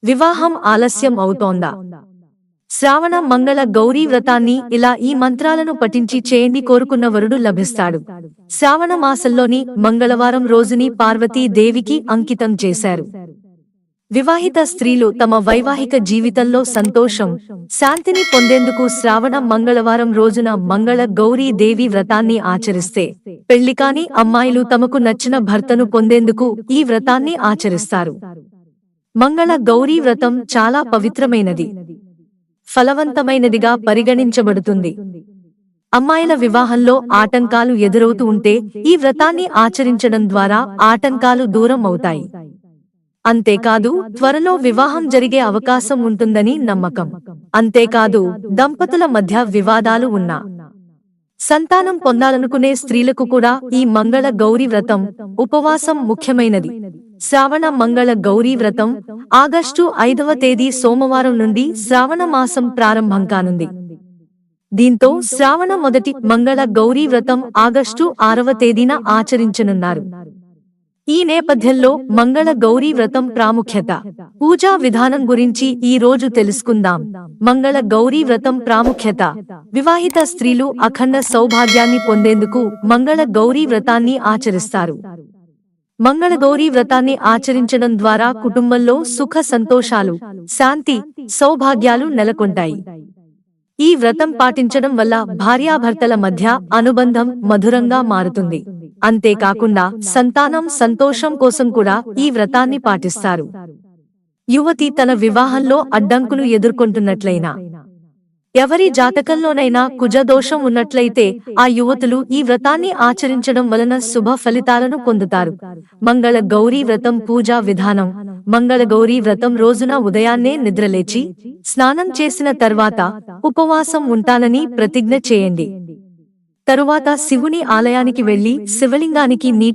వివాహం ఆలస్యం అవుతోందా? శ్రావణ మంగళ గౌరీ వ్రతాన్ని ఇలా ఈ మంత్రాలను పఠించి చేయండి, కోరుకున్న వరుడు లభిస్తాడు. శ్రావణ మాసంలోని మంగళవారం రోజుని పార్వతీ దేవికి అంకితం చేశారు. వివాహిత స్త్రీలు తమ వైవాహిక జీవితంలో సంతోషం, శాంతిని పొందేందుకు శ్రావణ మంగళవారం రోజున మంగళ గౌరీ దేవి వ్రతాన్ని ఆచరిస్తే, పెళ్లికాని అమ్మాయిలు తమకు నచ్చిన భర్తను పొందేందుకు ఈ వ్రతాన్ని ఆచరిస్తారు. మంగళ గౌరీ వ్రతం చాలా పవిత్రమైనది, ఫలవంతమైనదిగా పరిగణించబడుతుంది. అమ్మాయిల వివాహంలో ఆటంకాలు ఎదురవుతూ ఉంటే ఈ వ్రతాన్ని ఆచరించడం ద్వారా ఆటంకాలు దూరం అవుతాయి. అంతేకాదు, త్వరలో వివాహం జరిగే అవకాశం ఉంటుందని నమ్మకం. అంతేకాదు, దంపతుల మధ్య వివాదాలు ఉన్నా, సంతానం పొందాలనుకునే స్త్రీలకు కూడా ఈ మంగళ గౌరీ వ్రతం, ఉపవాసం ముఖ్యమైనది. శ్రావణ మంగళ గౌరీ వ్రతం ఆగస్టు 5వ తేదీ సోమవారం నుండి శ్రావణ మాసం ప్రారంభం కానుంది. దీంతో శ్రావణ మొదటి మంగళ గౌరీ వ్రతం ఆగస్టు 6వ తేదీన ఆచరించనున్నారు. ఈ నేపథ్యంలో మంగళ గౌరీ వ్రతం ప్రాముఖ్యత, పూజా విధానం గురించి ఈ రోజు తెలుసుకుందాం. మంగళ గౌరీ వ్రతం ప్రాముఖ్యత: వివాహిత స్త్రీలు అఖండ సౌభాగ్యాన్ని పొందేందుకు మంగళ గౌరీ వ్రతాన్ని ఆచరిస్తారు. మంగళ గౌరీ వ్రతాన్ని ఆచరించడం ద్వారా కుటుంబంలో సుఖ సంతోషాలు, శాంతి, సౌభాగ్యాలు నెలకొంటాయి. ఈ వ్రతం పాటించడం వల్ల భార్యాభర్తల మధ్య అనుబంధం మధురంగా మారుతుంది. అంతేకాకుండా సంతానం సంతోషం కోసం కూడా ఈ వ్రతాన్ని పాటిస్తారు. యువతి తన వివాహంలో అడ్డంకులు ఎదుర్కొంటున్నట్లయినా, ఎవరి జాతకంలోనైనా కుజదోషం ఉన్నట్లయితే ఆ యువతులు ఈ వ్రతాన్ని ఆచరించడం వలన శుభ ఫలితాలను పొందుతారు. మంగళ గౌరీ వ్రతం పూజా విధానం: మంగళ గౌరీ వ్రతం రోజున ఉదయాన్నే నిద్రలేచి స్నానం చేసిన తర్వాత ఉపవాసం ఉంటానని ప్రతిజ్ఞ చేయండి. తరువాత శివుని ఆలయానికి వెళ్లి శివలింగానికి నీటి